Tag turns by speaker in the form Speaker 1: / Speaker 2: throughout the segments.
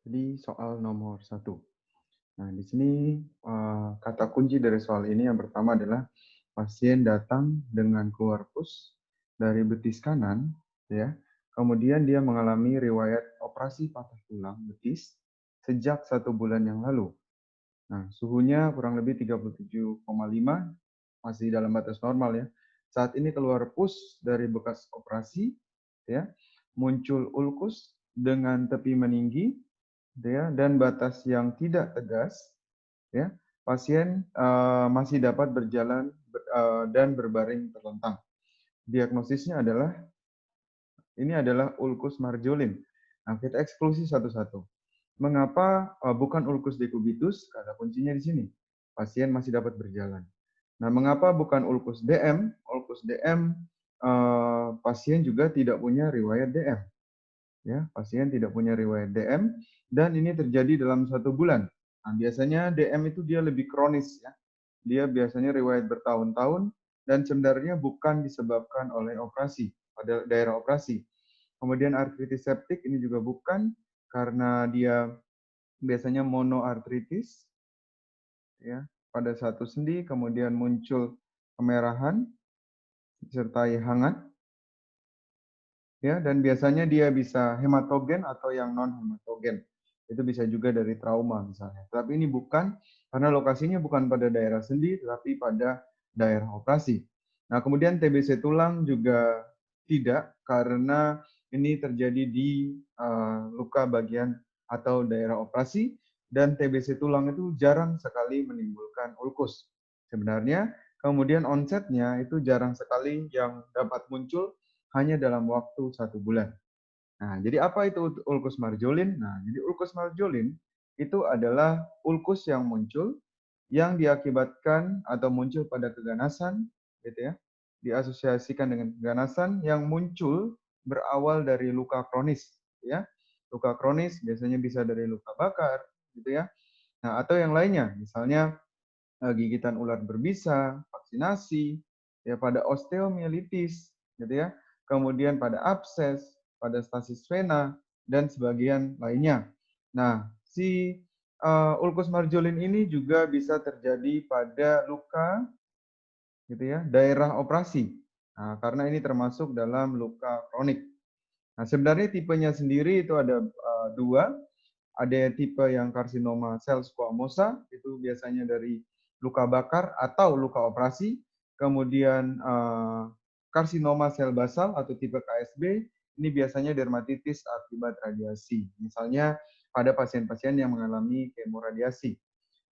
Speaker 1: Jadi soal nomor satu. Nah, di sini kata kunci dari soal ini yang pertama adalah pasien datang dengan keluar pus dari betis kanan, ya. Kemudian dia mengalami riwayat operasi patah tulang betis sejak 1 bulan yang lalu. Nah, suhunya kurang lebih 37,5, masih dalam batas normal ya. Saat ini keluar pus dari bekas operasi, ya, muncul ulkus dengan tepi meninggi, ya, dan batas yang tidak tegas, ya. Pasien masih dapat berjalan dan berbaring terlentang. Diagnosisnya adalah ini adalah ulkus marjolin. Nah, kita eksklusi satu-satu. Mengapa bukan ulkus dekubitus? Kata kuncinya di sini. Pasien masih dapat berjalan. Nah, mengapa bukan ulkus DM? Ulkus DM pasien juga tidak punya riwayat DM. Ya, pasien tidak punya riwayat DM dan ini terjadi dalam 1 bulan. Nah, biasanya DM itu dia lebih kronis ya. Dia biasanya riwayat bertahun-tahun dan sebenarnya bukan disebabkan oleh operasi pada daerah operasi. Kemudian artritis septik ini juga bukan karena dia biasanya monoartritis ya pada satu sendi kemudian muncul kemerahan disertai hangat ya, dan biasanya dia bisa hematogen atau yang non hematogen. Itu bisa juga dari trauma misalnya. Tapi ini bukan karena lokasinya bukan pada daerah sendi tetapi pada daerah operasi. Nah, kemudian TBC tulang juga tidak karena ini terjadi di luka bagian atau daerah operasi dan TBC tulang itu jarang sekali menimbulkan ulkus. Sebenarnya kemudian onsetnya itu jarang sekali yang dapat muncul hanya dalam waktu 1 bulan. Nah, jadi apa itu ulkus marjolin? Nah, jadi ulkus marjolin itu adalah ulkus yang muncul yang diakibatkan atau muncul pada keganasan, gitu ya, diasosiasikan dengan keganasan yang muncul berawal dari luka kronis, ya. Luka kronis biasanya bisa dari luka bakar, gitu ya. Nah, atau yang lainnya, misalnya gigitan ular berbisa, vaksinasi, ya pada osteomielitis, gitu ya. Kemudian pada abses, pada stasis vena dan sebagian lainnya. Nah, si ulkus marjolin ini juga bisa terjadi pada luka gitu ya, daerah operasi. Nah, karena ini termasuk dalam luka kronik. Nah, sebenarnya tipenya sendiri itu ada dua. Ada tipe yang karsinoma sel squamosa, itu biasanya dari luka bakar atau luka operasi. Kemudian karsinoma sel basal atau tipe KSB, ini biasanya dermatitis akibat radiasi. Misalnya pada pasien-pasien yang mengalami kemoradiasi.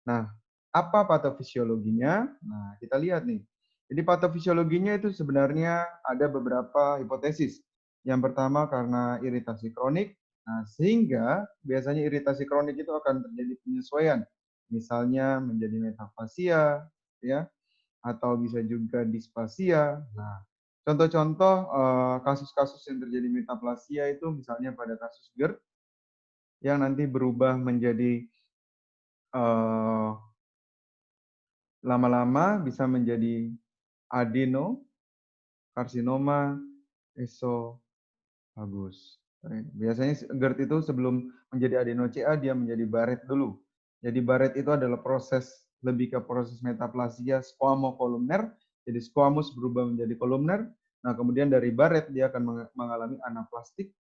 Speaker 1: Nah, apa patofisiologinya? Nah, kita lihat nih. Jadi patofisiologinya itu sebenarnya ada beberapa hipotesis. Yang pertama karena iritasi kronik. Nah, sehingga biasanya iritasi kronik itu akan terjadi penyesuaian. Misalnya menjadi metaplasia, ya, atau bisa juga displasia. Nah, contoh-contoh kasus-kasus yang terjadi metaplasia itu misalnya pada kasus GERD yang nanti berubah menjadi eh, lama-lama bisa menjadi adenokarsinoma esofagus. Biasanya GERD itu sebelum menjadi adeno-CA dia menjadi Barrett dulu. Jadi Barrett itu adalah proses lebih ke proses metaplasia squamocolumnar. Jadi squamous berubah menjadi kolumnar. Nah, kemudian dari Barrett dia akan mengalami anaplastik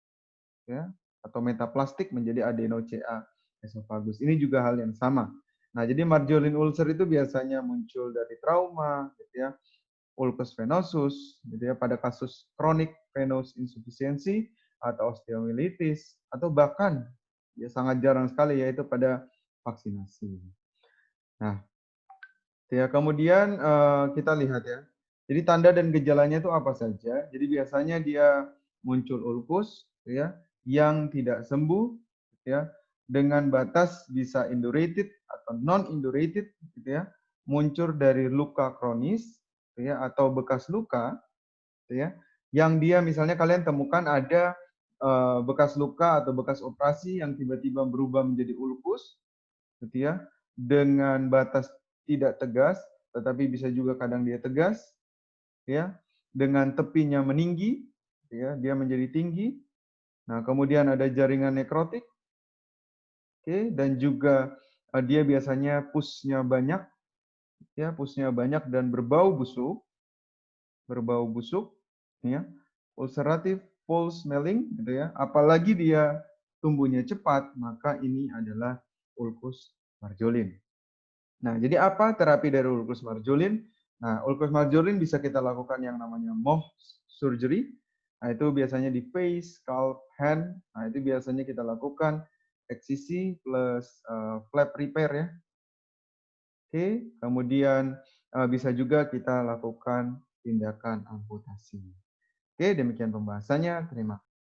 Speaker 1: ya atau metaplastik menjadi adeno-CA esofagus. Ini juga hal yang sama. Nah, jadi marjolin ulcer itu biasanya muncul dari trauma, gitu ya, ulcus venosus, gitu ya, pada kasus kronik venous insufficiency atau osteomyelitis, atau bahkan ya sangat jarang sekali yaitu pada vaksinasi. Nah, ya kemudian kita lihat ya. Jadi tanda dan gejalanya itu apa saja? Jadi biasanya dia muncul ulkus, ya, yang tidak sembuh, ya, dengan batas bisa indurated atau non indurated, gitu ya, muncul dari luka kronis, ya, atau bekas luka, gitu ya, yang dia misalnya kalian temukan ada bekas luka atau bekas operasi yang tiba-tiba berubah menjadi ulkus, gitu ya, dengan batas tidak tegas, tetapi bisa juga kadang dia tegas, ya, dengan tepinya meninggi, ya, dia menjadi tinggi. Nah, kemudian ada jaringan nekrotik, Oke, dan juga dia biasanya pusnya banyak, ya, pusnya banyak dan berbau busuk, ya. Ulcerative pulse smelling, gitu ya. Apalagi dia tumbuhnya cepat, maka ini adalah ulkus marjolin. Nah, jadi apa terapi dari ulkus marjolin? Nah, ulkus marjolin bisa kita lakukan yang namanya Mohs surgery. Nah, itu biasanya di face, scalp, hand. Nah, itu biasanya kita lakukan eksisi plus flap repair ya. Oke, kemudian bisa juga kita lakukan tindakan amputasi. Oke, demikian pembahasannya. Terima kasih.